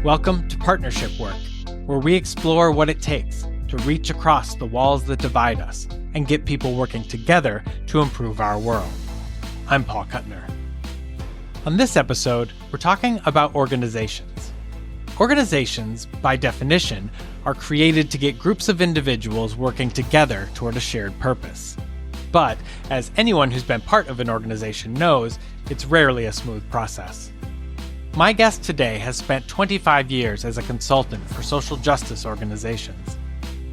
Welcome to Partnership Work, where we explore what it takes to reach across the walls that divide us and get people working together to improve our world. I'm Paul Kuttner. On this episode, we're talking about organizations. Organizations, by definition, are created to get groups of individuals working together toward a shared purpose. But, as anyone who's been part of an organization knows, it's rarely a smooth process. My guest today has spent 25 years as a consultant for social justice organizations.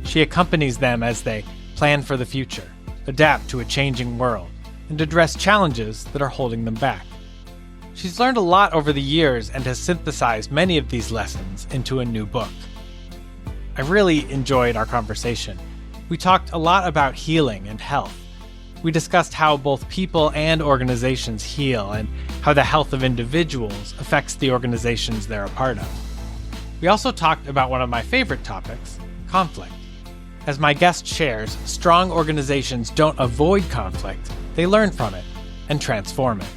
She accompanies them as they plan for the future, adapt to a changing world, and address challenges that are holding them back. She's learned a lot over the years and has synthesized many of these lessons into a new book. I really enjoyed our conversation. We talked a lot about healing and health. We discussed how both people and organizations heal and how the health of individuals affects the organizations they're a part of. We also talked about one of my favorite topics, conflict. As my guest shares, strong organizations don't avoid conflict, they learn from it and transform it.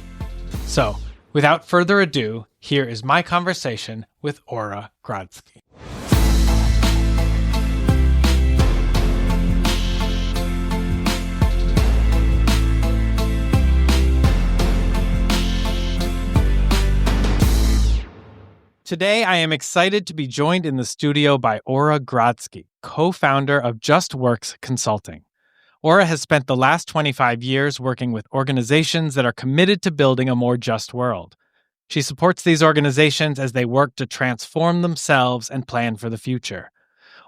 So, without further ado, here is my conversation with Ora Grodsky. Today, I am excited to be joined in the studio by Ora Grodsky, co-founder of JustWorks Consulting. Ora has spent the last 25 years working with organizations that are committed to building a more just world. She supports these organizations as they work to transform themselves and plan for the future.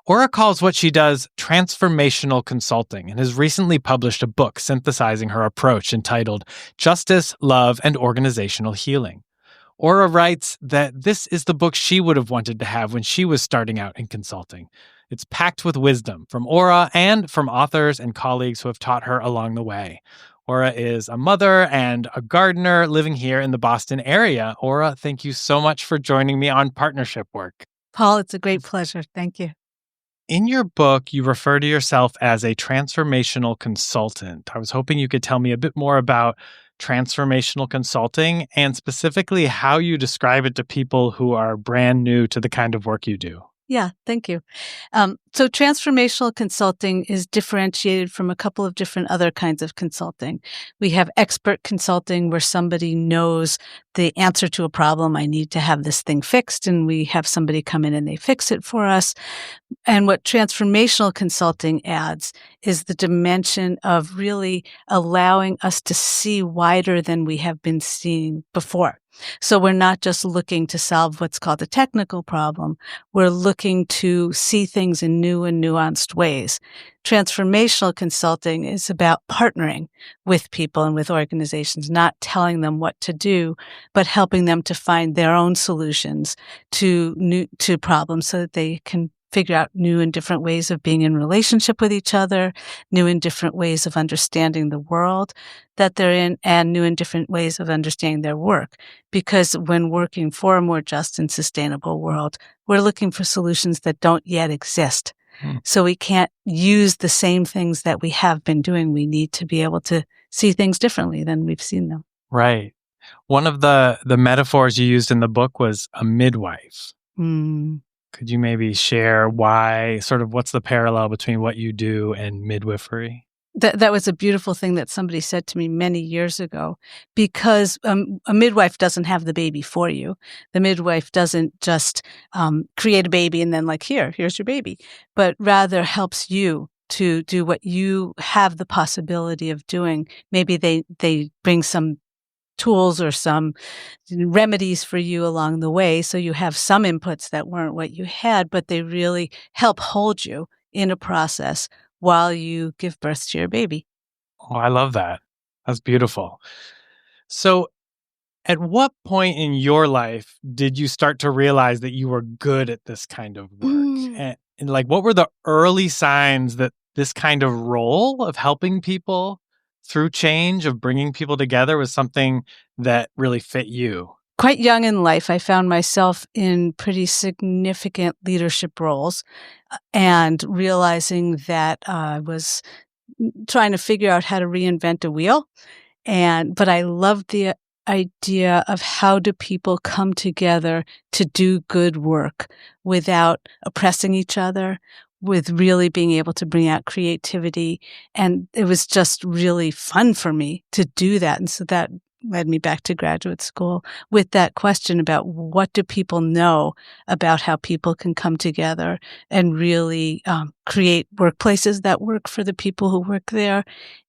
Ora calls what she does transformational consulting and has recently published a book synthesizing her approach entitled Justice, Love, and Organizational Healing. Ora writes that this is the book she would have wanted to have when she was starting out in consulting. It's packed with wisdom from Ora and from authors and colleagues who have taught her along the way. Ora is a mother and a gardener living here in the Boston area. Ora, thank you so much for joining me on Partnership Work. Paul, it's a great pleasure. Thank you. In your book, you refer to yourself as a transformational consultant. I was hoping you could tell me a bit more about transformational consulting and specifically how you describe it to people who are brand new to the kind of work you do. Yeah, thank you. So transformational consulting is differentiated from a couple of different other kinds of consulting. We have expert consulting where somebody knows the answer to a problem. I need to have this thing fixed, and we have somebody come in and they fix it for us. And what transformational consulting adds is the dimension of really allowing us to see wider than we have been seeing before. So we're not just looking to solve what's called a technical problem. We're looking to see things in new and nuanced ways. Transformational consulting is about partnering with people and with organizations, not telling them what to do, but helping them to find their own solutions to problems so that they can figure out new and different ways of being in relationship with each other, new and different ways of understanding the world that they're in, and new and different ways of understanding their work. Because when working for a more just and sustainable world, we're looking for solutions that don't yet exist. So we can't use the same things that we have been doing. We need to be able to see things differently than we've seen them. Right. One of the metaphors you used in the book was a midwife. Could you maybe share what's the parallel between what you do and midwifery? That was a beautiful thing that somebody said to me many years ago, because a midwife doesn't have the baby for you. The midwife doesn't just create a baby and then here's your baby, but rather helps you to do what you have the possibility of doing. Maybe they bring some tools or some remedies for you along the way. So you have some inputs that weren't what you had, but they really help hold you in a process while you give birth to your baby. Oh, I love that. That's beautiful. So at what point in your life did you start to realize that you were good at this kind of work? And what were the early signs that this kind of role of helping people through change, of bringing people together, was something that really fit you? Quite young in life, I found myself in pretty significant leadership roles and realizing that I was trying to figure out how to reinvent a wheel. But I loved the idea of how do people come together to do good work without oppressing each other, with really being able to bring out creativity. And it was just really fun for me to do that. And so that led me back to graduate school with that question about what do people know about how people can come together and really create workplaces that work for the people who work there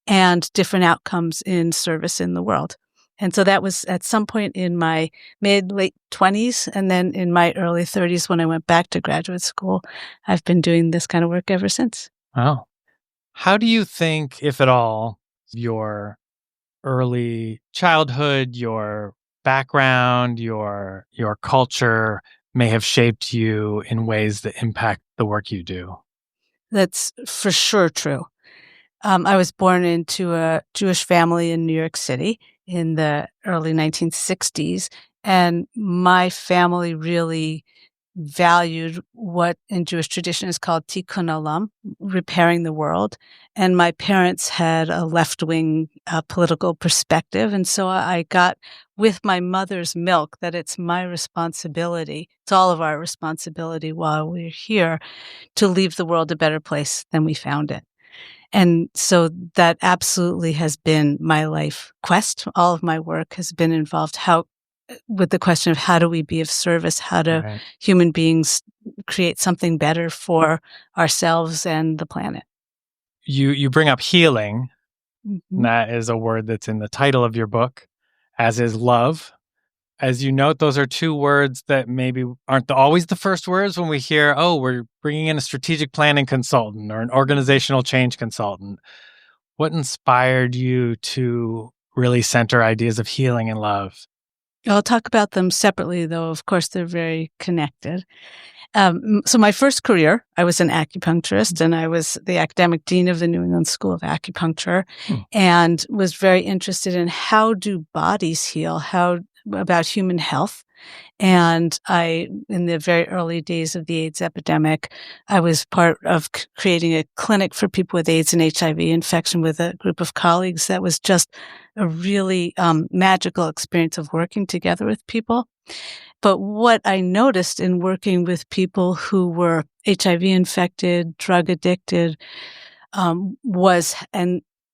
and different outcomes in service in the world. And so that was at some point in my late 20s. And then in my early 30s, when I went back to graduate school, I've been doing this kind of work ever since. Wow. How do you think, if at all, your early childhood, your background, your culture may have shaped you in ways that impact the work you do? That's for sure true. I was born into a Jewish family in New York City in the early 1960s, and my family really valued what in Jewish tradition is called tikkun olam, repairing the world. And my parents had a left-wing political perspective, and so I got with my mother's milk that it's my responsibility, it's all of our responsibility while we're here, to leave the world a better place than we found it. And so that absolutely has been my life quest. All of my work has been involved with the question of how do we be of service? How do human beings create something better for ourselves and the planet? You bring up healing. Mm-hmm. That is a word that's in the title of your book, as is love. As you note, those are two words that maybe aren't always the first words when we hear, oh, we're bringing in a strategic planning consultant or an organizational change consultant. What inspired you to really center ideas of healing and love? I'll talk about them separately, though, of course, they're very connected. So my first career, I was an acupuncturist, and I was the academic dean of the New England School of Acupuncture, and was very interested in how do bodies heal, about human health. And in the very early days of the AIDS epidemic, I was part of creating a clinic for people with AIDS and HIV infection with a group of colleagues. That was just a really magical experience of working together with people. But what I noticed in working with people who were HIV infected, drug addicted, was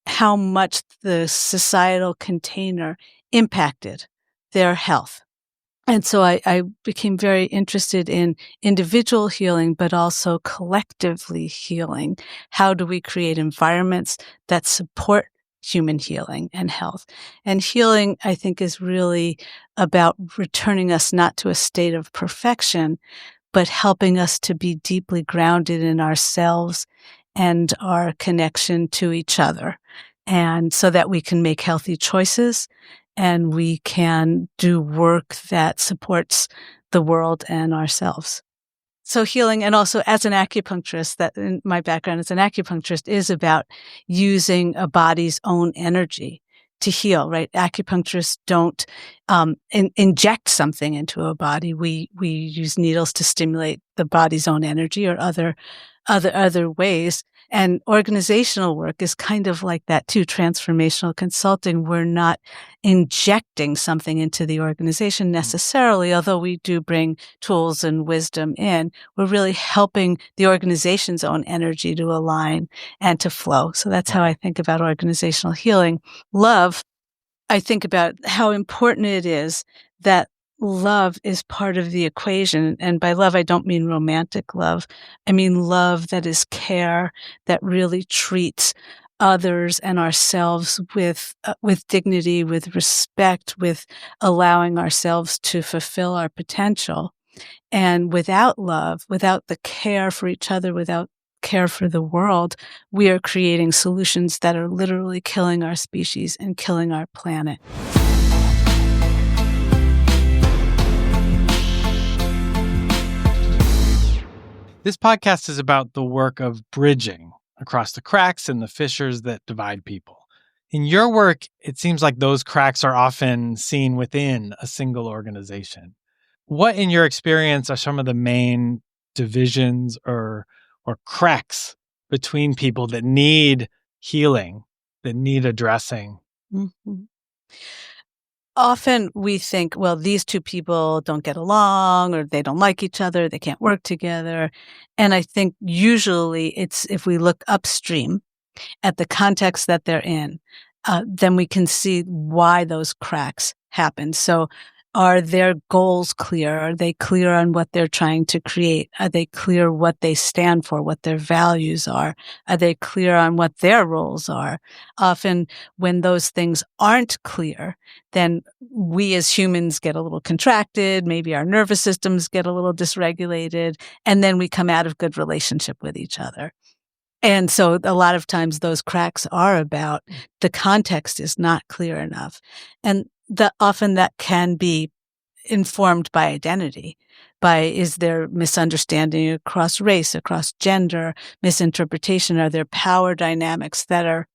how much the societal container impacted their health. And so I became very interested in individual healing, but also collectively healing. How do we create environments that support human healing and health? And healing, I think, is really about returning us not to a state of perfection, but helping us to be deeply grounded in ourselves and our connection to each other. And so that we can make healthy choices and we can do work that supports the world and ourselves. So healing, and also as an acupuncturist, that in my background as an acupuncturist is about using a body's own energy to heal, right? Acupuncturists don't inject something into a body. We use needles to stimulate the body's own energy or other ways. And organizational work is kind of like that too. Transformational consulting, we're not injecting something into the organization necessarily, although we do bring tools and wisdom in. We're really helping the organization's own energy to align and to flow. So that's how I think about organizational healing. Love, I think about how important it is that love is part of the equation. And by love, I don't mean romantic love. I mean love that is care, that really treats others and ourselves with dignity, with respect, with allowing ourselves to fulfill our potential. And without love, without the care for each other, without care for the world, we are creating solutions that are literally killing our species and killing our planet. This podcast is about the work of bridging across the cracks and the fissures that divide people. In your work, it seems like those cracks are often seen within a single organization. What, in your experience, are some of the main divisions or cracks between people that need healing, that need addressing? Mm-hmm. often we think, well, these two people don't get along or they don't like each other, they can't work together. And I think usually it's if we look upstream at the context that they're in, then we can see why those cracks happen. So are their goals clear? Are they clear on what they're trying to create? Are they clear what they stand for, what their values are? Are they clear on what their roles are? Often when those things aren't clear, then we as humans get a little contracted, maybe our nervous systems get a little dysregulated, and then we come out of good relationship with each other. And so a lot of times those cracks are about the context is not clear enough. And often that can be informed by identity, by is there misunderstanding across race, across gender, misinterpretation? Are there power dynamics that are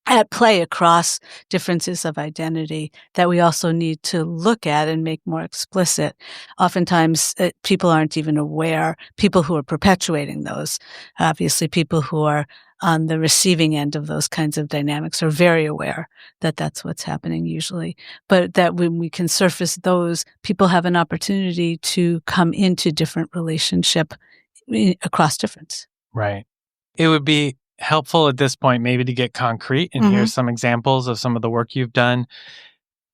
at play across differences of identity that we also need to look at and make more explicit? Oftentimes, people aren't even aware, people who are perpetuating those, obviously people who are on the receiving end of those kinds of dynamics are very aware that that's what's happening usually. But that when we can surface those, people have an opportunity to come into different relationship across difference. Right. It would be helpful at this point maybe to get concrete and hear some examples of some of the work you've done.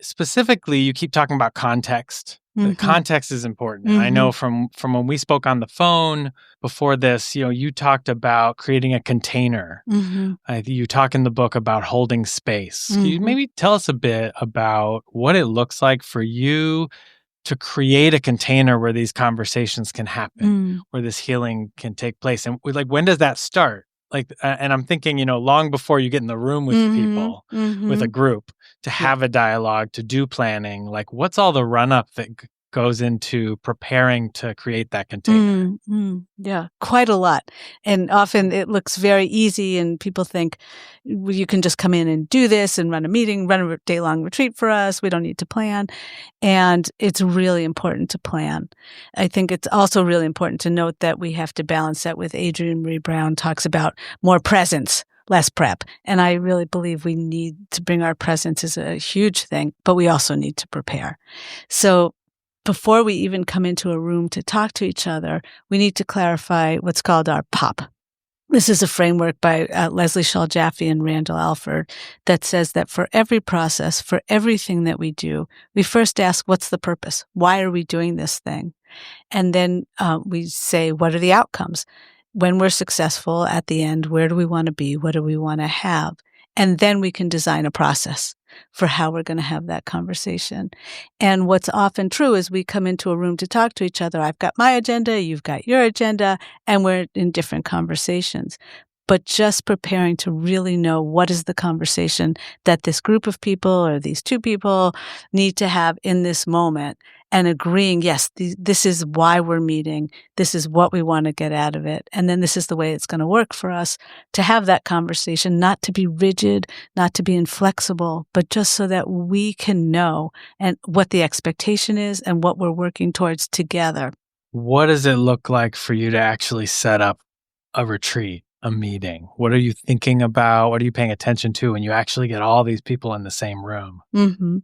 Specifically, you keep talking about context. The context is important. I know from when we spoke on the phone before this, you talked about creating a container. You talk in the book about holding space. Can you maybe tell us a bit about what it looks like for you to create a container where these conversations can happen, where this healing can take place? And when does that start? And I'm thinking, long before you get in the room with people, with a group, to have a dialogue, to do planning, what's all the run up that goes into preparing to create that container? Yeah, quite a lot. And often it looks very easy and people think, well, you can just come in and do this and run a meeting, run a day-long retreat for us. We don't need to plan. And it's really important to plan. I think it's also really important to note that we have to balance that with Adrienne Maree Brown talks about more presence, less prep. And I really believe we need to bring our presence is a huge thing, but we also need to prepare. So before we even come into a room to talk to each other, we need to clarify what's called our POP. This is a framework by Leslie Shaw Jaffe and Randall Alford that says that for every process, for everything that we do, we first ask, what's the purpose? Why are we doing this thing? And then we say, what are the outcomes? When we're successful at the end, where do we want to be? What do we want to have? And then we can design a process for how we're going to have that conversation. And what's often true is we come into a room to talk to each other. I've got my agenda, you've got your agenda, and we're in different conversations. But just preparing to really know what is the conversation that this group of people or these two people need to have in this moment, and agreeing, yes, this is why we're meeting. This is what we want to get out of it. And then this is the way it's going to work for us to have that conversation, not to be rigid, not to be inflexible, but just so that we can know and what the expectation is and what we're working towards together. What does it look like for you to actually set up a retreat, a meeting? What are you thinking about? What are you paying attention to when you actually get all these people in the same room?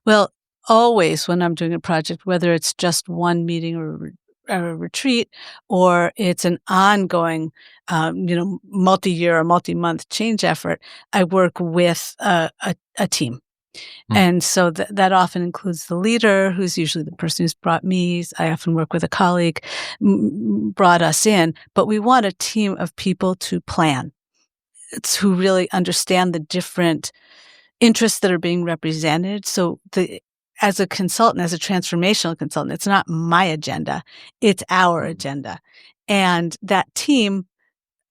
Well, always when I'm doing a project, whether it's just one meeting or a retreat, or it's an ongoing, multi-year or multi-month change effort, I work with a team. And so that often includes the leader, who's usually the person who's brought me. I often work with a colleague, brought us in, but we want a team of people to plan. It's who really understand the different interests that are being represented. So as a consultant, as a transformational consultant, it's not my agenda, it's our agenda. And that team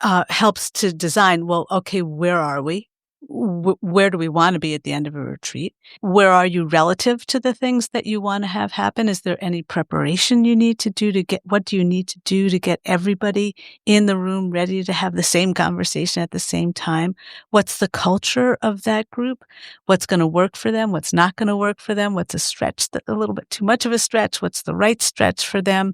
helps to design, well, okay, where are we? Where do we want to be at the end of a retreat? Where are you relative to the things that you want to have happen? Is there any preparation you need to do what do you need to do to get everybody in the room ready to have the same conversation at the same time? What's the culture of that group? What's going to work for them? What's not going to work for them? What's a little bit too much of a stretch? What's the right stretch for them?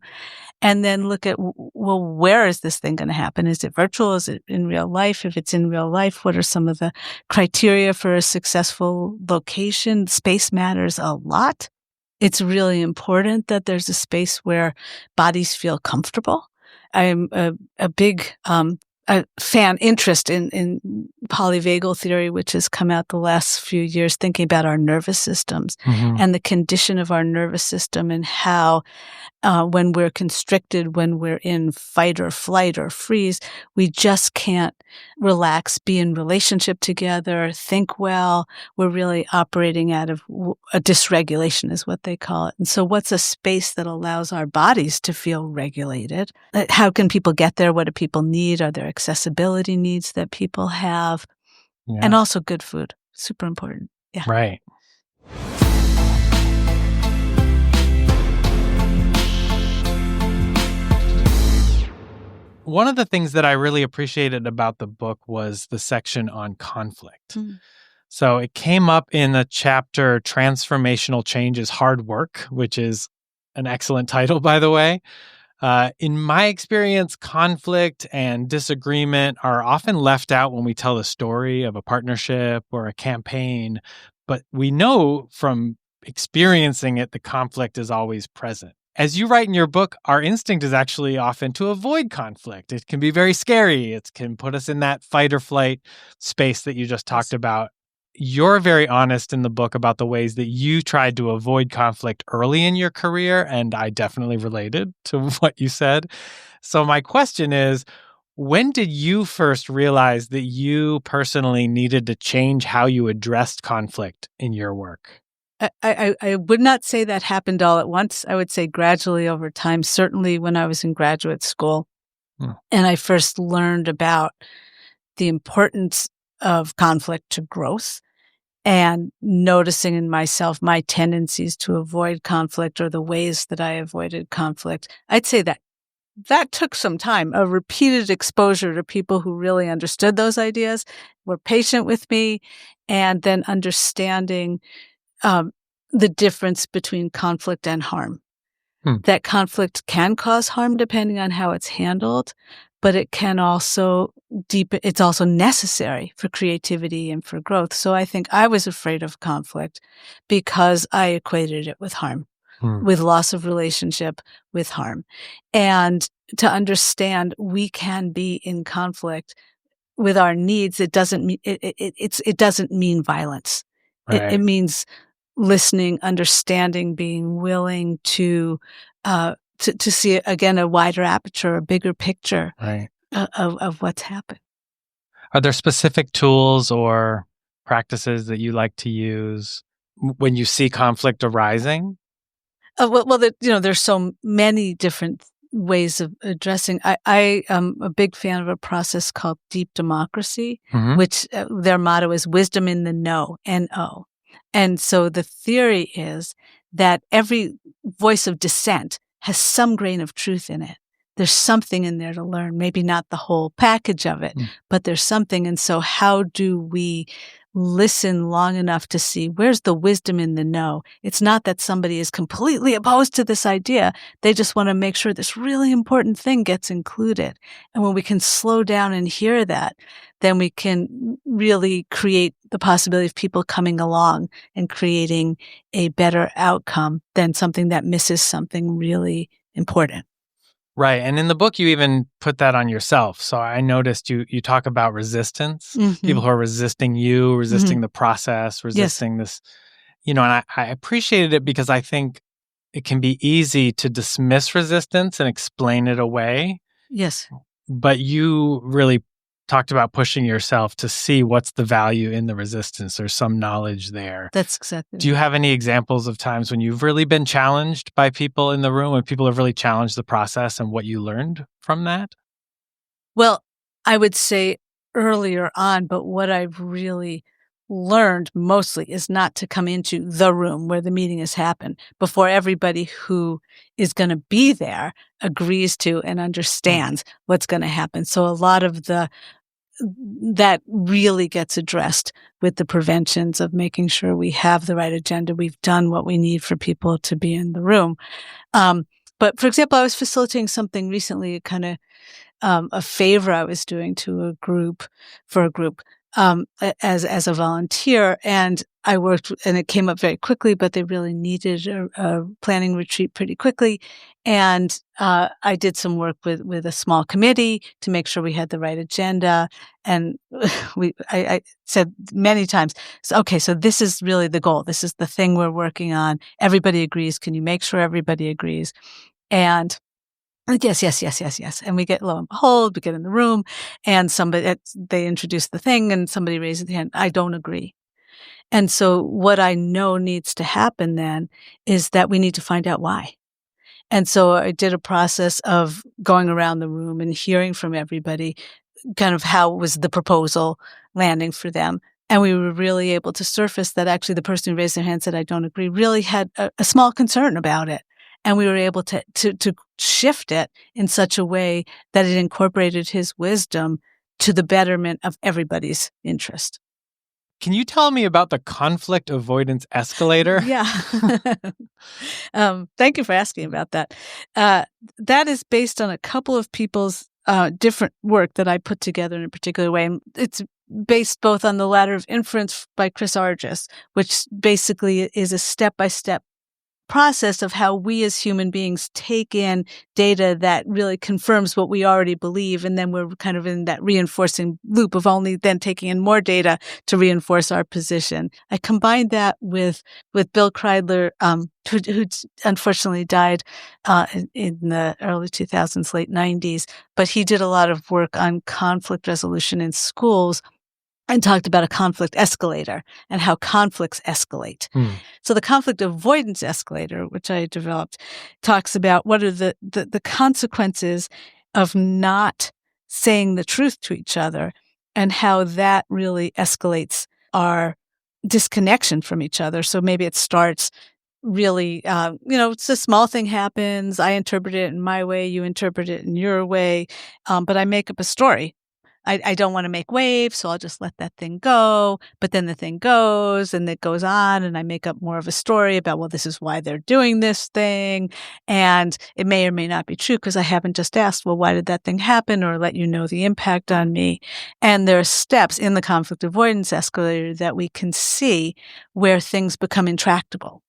And then look at, well, where is this thing going to happen? Is it virtual? Is it in real life? If it's in real life, what are some of the criteria for a successful location? condition, space matters a lot. It's really important that there's a space where bodies feel comfortable. I'm a big interest in polyvagal theory, which has come out the last few years, thinking about our nervous systems and the condition of our nervous system and how when we're constricted, when we're in fight or flight or freeze, we just can't relax, be in relationship together, think well. We're really operating out of a dysregulation is what they call it. And so what's a space that allows our bodies to feel regulated? How can people get there? What do people need? Are there accessibility needs that people have? Yeah. And also good food. Super important. Yeah. Right. One of the things that I really appreciated about the book was the section on conflict. So it came up in the chapter, Transformational Change is Hard Work, which is an excellent title, by the way. In my experience, conflict and disagreement are often left out when we tell the story of a partnership or a campaign, but we know from experiencing it, the conflict is always present. As you write in your book, our instinct is actually often to avoid conflict. It can be very scary. It can put us in that fight or flight space that you just talked about. You're very honest in the book about the ways that you tried to avoid conflict early in your career, and I definitely related to what you said. So my question is, when did you first realize that you personally needed to change how you addressed conflict in your work? I would not say that happened all at once. I would say gradually over time, certainly when I was in graduate school. And I first learned about the importance of conflict to growth and noticing in myself my tendencies to avoid conflict or the ways that I avoided conflict. I'd say that took some time, a repeated exposure to people who really understood those ideas, were patient with me, and then understanding the difference between conflict and harm. That conflict can cause harm depending on how it's handled, but it can also it's also necessary for creativity and for growth. So I think I was afraid of conflict because I equated it with harm, with loss of relationship, with harm. And to understand we can be in conflict with our needs, it doesn't mean it doesn't mean violence. Right. It means listening, understanding, being willing to see again a wider aperture, a bigger picture of what's happened. Are there specific tools or practices that you like to use when you see conflict arising? There's so many different ways of addressing. I am a big fan of a process called deep democracy, which their motto is wisdom in the know, N-O. And so the theory is that every voice of dissent has some grain of truth in it. There's something in there to learn, maybe not the whole package of it, but there's something. And so how do we listen long enough to see where's the wisdom in the know? It's not that somebody is completely opposed to this idea. They just want to make sure this really important thing gets included. And when we can slow down and hear that, then we can really create the possibility of people coming along and creating a better outcome than something that misses something really important. Right. And in the book, you even put that on yourself. So I noticed you talk about resistance, people who are resisting you, resisting the process, resisting this, and I appreciated it because I think it can be easy to dismiss resistance and explain it away. Yes. But you really talked about pushing yourself to see what's the value in the resistance. There's some knowledge there. That's exactly. Do you have any examples of times when you've really been challenged by people in the room, when people have really challenged the process and what you learned from that? Well, I would say earlier on, but what I've really learned mostly is not to come into the room where the meeting has happened before everybody who is going to be there agrees to and understands what's going to happen. So a lot of that really gets addressed with the preventions of making sure we have the right agenda. We've done what we need for people to be in the room. But for example, I was facilitating something recently, kind of a favor I was doing to a group as a volunteer, and I worked, and it came up very quickly, but they really needed a planning retreat pretty quickly. And I did some work with a small committee to make sure we had the right agenda. And I said many times, so this is really the goal. This is the thing we're working on. Everybody agrees. Can you make sure everybody agrees? And yes. And we get, lo and behold, we get in the room, and they introduce the thing, and somebody raises their hand. I don't agree. And so what I know needs to happen then is that we need to find out why. And so I did a process of going around the room and hearing from everybody kind of how was the proposal landing for them. And we were really able to surface that actually the person who raised their hand and said, I don't agree, really had a small concern about it. And we were able to shift it in such a way that it incorporated his wisdom to the betterment of everybody's interest. Can you tell me about the conflict avoidance escalator? Yeah. Thank you for asking about that. That is based on a couple of people's different work that I put together in a particular way. And it's based both on the Ladder of Inference by Chris Argyris, which basically is a step-by-step process of how we as human beings take in data that really confirms what we already believe, and then we're kind of in that reinforcing loop of only then taking in more data to reinforce our position. I combined that with Bill Pregler, who unfortunately died in the early 2000s, late 90s, but he did a lot of work on conflict resolution in schools and talked about a conflict escalator and how conflicts escalate. So the conflict avoidance escalator, which I developed, talks about what are the consequences of not saying the truth to each other and how that really escalates our disconnection from each other. So maybe it starts really, it's a small thing happens. I interpret it in my way. You interpret it in your way. But I make up a story. I don't want to make waves, so I'll just let that thing go. But then the thing goes, and it goes on, and I make up more of a story about, well, this is why they're doing this thing. And it may or may not be true because I haven't just asked, well, why did that thing happen, or let you know the impact on me. And there are steps in the conflict avoidance escalator that we can see where things become intractable.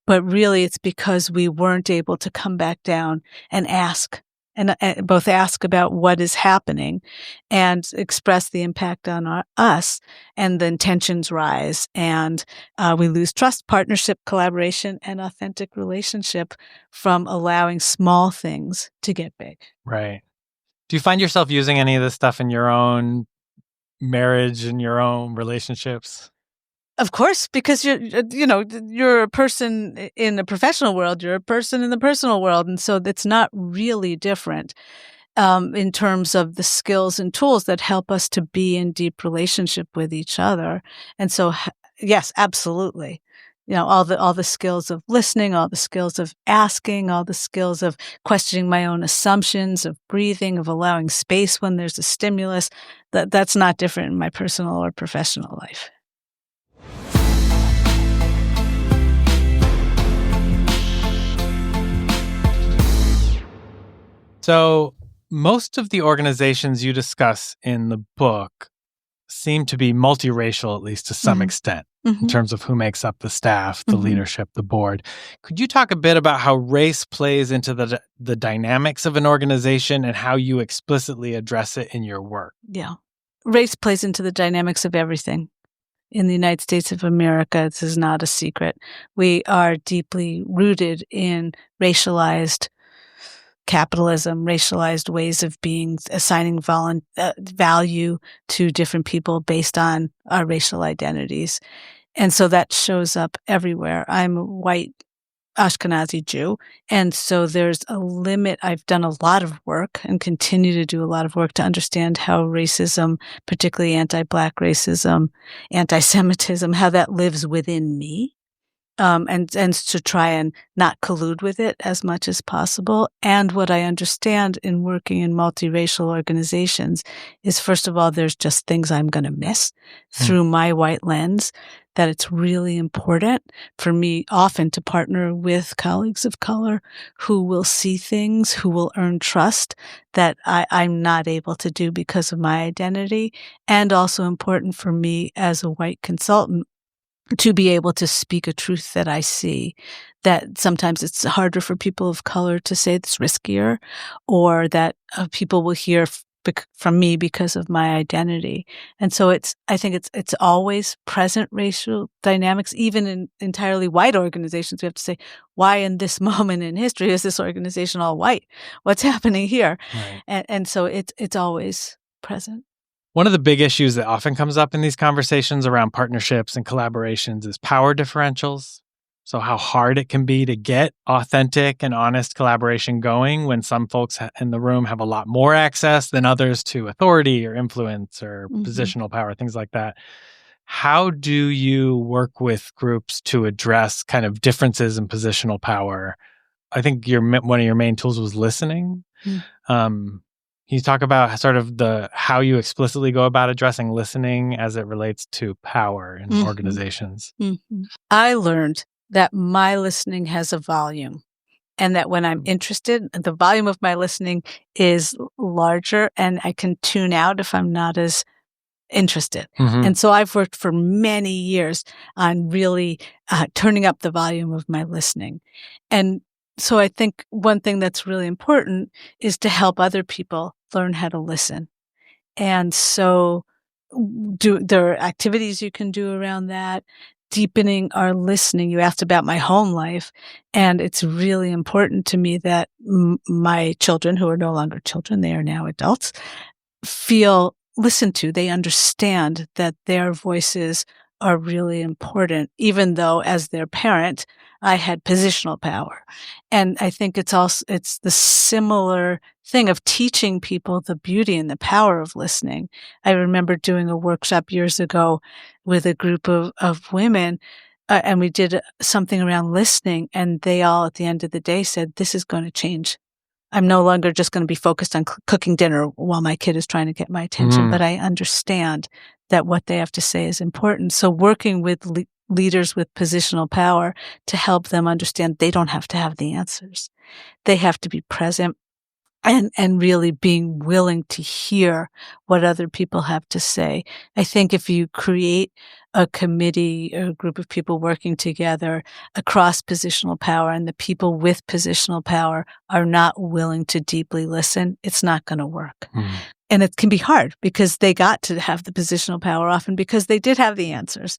But really, it's because we weren't able to come back down and ask. And both ask about what is happening and express the impact on us, and then tensions rise, and we lose trust, partnership, collaboration, and authentic relationship from allowing small things to get big. Right. Do you find yourself using any of this stuff in your own marriage and your own relationships? Of course, because you're a person in the professional world, you're a person in the personal world. And so it's not really different in terms of the skills and tools that help us to be in deep relationship with each other. And so, yes, absolutely. All the skills of listening, all the skills of asking, all the skills of questioning my own assumptions, of breathing, of allowing space when there's a stimulus, that's not different in my personal or professional life. So most of the organizations you discuss in the book seem to be multiracial, at least to some extent, in terms of who makes up the staff, the leadership, the board. Could you talk a bit about how race plays into the dynamics of an organization and how you explicitly address it in your work? Yeah. Race plays into the dynamics of everything. In the United States of America, this is not a secret. We are deeply rooted in racialized capitalism, racialized ways of being, assigning value to different people based on our racial identities. And so that shows up everywhere. I'm a white Ashkenazi Jew, and so there's a limit. I've done a lot of work and continue to do a lot of work to understand how racism, particularly anti-Black racism, anti-Semitism, how that lives within me. And to try and not collude with it as much as possible. And what I understand in working in multiracial organizations is, first of all, there's just things I'm going to miss through my white lens that it's really important for me often to partner with colleagues of color who will see things, who will earn trust that I'm not able to do because of my identity, and also important for me as a white consultant to be able to speak a truth that I see, that sometimes it's harder for people of color to say, it's riskier, or that people will hear from me because of my identity. And so I think it's always present racial dynamics, even in entirely white organizations. We have to say, why in this moment in history is this organization all white? What's happening here? Right. And so it's always present. One of the big issues that often comes up in these conversations around partnerships and collaborations is power differentials. So how hard it can be to get authentic and honest collaboration going when some folks in the room have a lot more access than others to authority or influence or positional power, things like that. How do you work with groups to address kind of differences in positional power? I think one of your main tools was listening. Can you talk about sort of how you explicitly go about addressing listening as it relates to power in organizations? I learned that my listening has a volume, and that when I'm interested, the volume of my listening is larger, and I can tune out if I'm not as interested. And so I've worked for many years on really turning up the volume of my listening. And so I think one thing that's really important is to help other people learn how to listen. And so there are activities you can do around that, deepening our listening. You asked about my home life, and it's really important to me that my children, who are no longer children, they are now adults, feel listened to. They understand that their voices are really important, even though as their parent, I had positional power. And I think it's the similar thing of teaching people the beauty and the power of listening. I remember doing a workshop years ago with a group of women, and we did something around listening, and they all at the end of the day said, this is going to change. I'm no longer just going to be focused on cooking dinner while my kid is trying to get my attention, but I understand that what they have to say is important. So working with leaders with positional power to help them understand they don't have to have the answers. They have to be present and really being willing to hear what other people have to say. I think if you create a committee or a group of people working together across positional power, and the people with positional power are not willing to deeply listen, it's not going to work. And it can be hard because they got to have the positional power often because they did have the answers.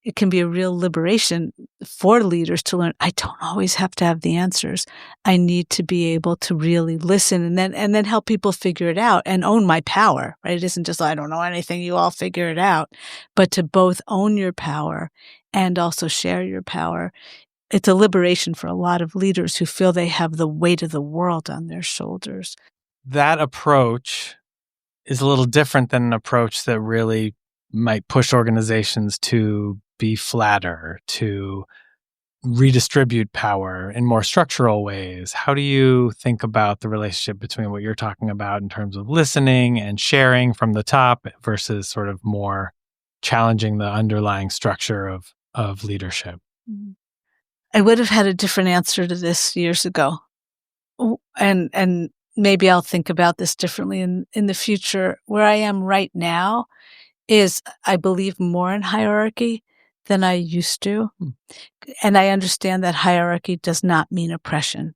It can be a real liberation for leaders to learn, I don't always have to have the answers. I need to be able to really listen and then help people figure it out and own my power, right? It isn't just, I don't know anything, you all figure it out, but to both own your power and also share your power. It's a liberation for a lot of leaders who feel they have the weight of the world on their shoulders. That approach is a little different than an approach that really might push organizations to be flatter, to redistribute power in more structural ways. How do you think about the relationship between what you're talking about in terms of listening and sharing from the top versus sort of more challenging the underlying structure of leadership? I would have had a different answer to this years ago. And maybe I'll think about this differently in the future. Where I am right now is I believe more in hierarchy than I used to. And I understand that hierarchy does not mean oppression.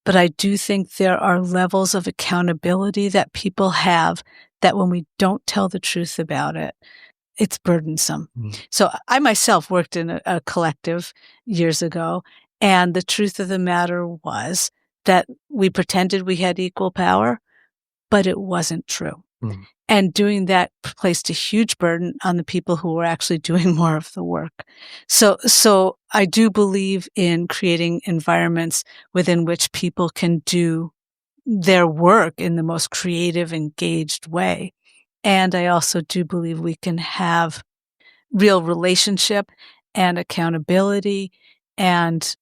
But I do think there are levels of accountability that people have that when we don't tell the truth about it, it's burdensome. So I myself worked in a collective years ago, and the truth of the matter was that we pretended we had equal power, but it wasn't true. And doing that placed a huge burden on the people who were actually doing more of the work. So I do believe in creating environments within which people can do their work in the most creative, engaged way. And I also do believe we can have real relationship and accountability and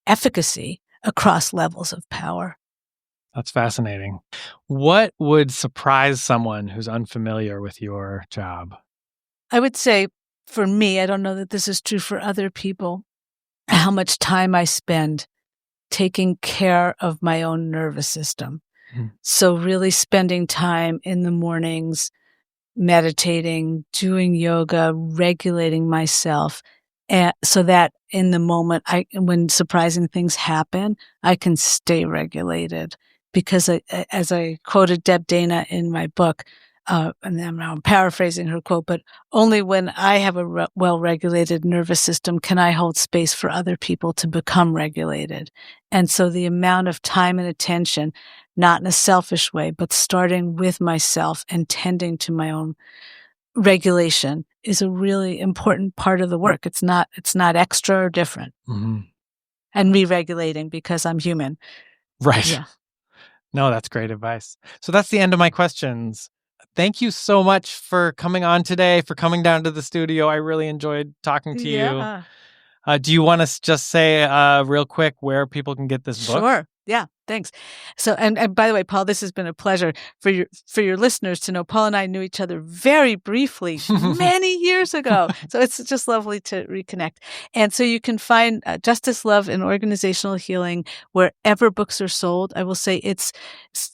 efficacy across levels of power. That's fascinating. What would surprise someone who's unfamiliar with your job? I would say for me, I don't know that this is true for other people, how much time I spend taking care of my own nervous system. So really spending time in the mornings, meditating, doing yoga, regulating myself, so that in the moment, when surprising things happen, I can stay regulated. Because as I quoted Deb Dana in my book, and I'm paraphrasing her quote, but only when I have a well-regulated nervous system can I hold space for other people to become regulated. And so the amount of time and attention, not in a selfish way, but starting with myself and tending to my own regulation, is a really important part of the work. It's not extra or different. Mm-hmm. And re-regulating because I'm human. Right. Yeah. No, that's great advice. So that's the end of my questions. Thank you so much for coming on today, for coming down to the studio. I really enjoyed talking to you. Do you want to just say real quick where people can get this book? Sure. Yeah. Thanks. So, and by the way, Paul, this has been a pleasure for your listeners to know. Paul and I knew each other very briefly many years ago. So it's just lovely to reconnect. And so you can find Justice, Love, and Organizational Healing wherever books are sold. I will say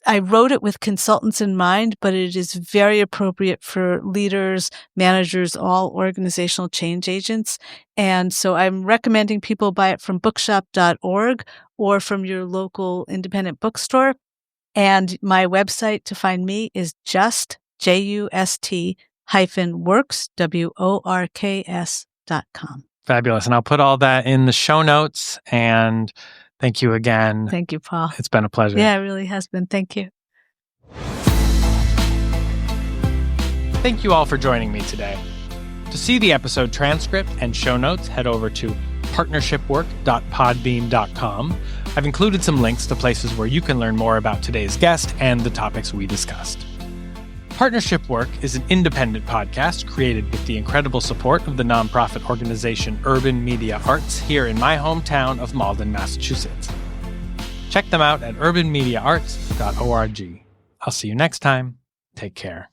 I wrote it with consultants in mind, but it is very appropriate for leaders, managers, all organizational change agents. And so I'm recommending people buy it from bookshop.org or from your local independent bookstore. And my website to find me is just-works.com. Fabulous. And I'll put all that in the show notes. And thank you again. Thank you, Paul. It's been a pleasure. Yeah, it really has been. Thank you. Thank you all for joining me today. To see the episode transcript and show notes, head over to partnershipwork.podbean.com. I've included some links to places where you can learn more about today's guest and the topics we discussed. Partnership Work is an independent podcast created with the incredible support of the nonprofit organization Urban Media Arts here in my hometown of Malden, Massachusetts. Check them out at urbanmediaarts.org. I'll see you next time. Take care.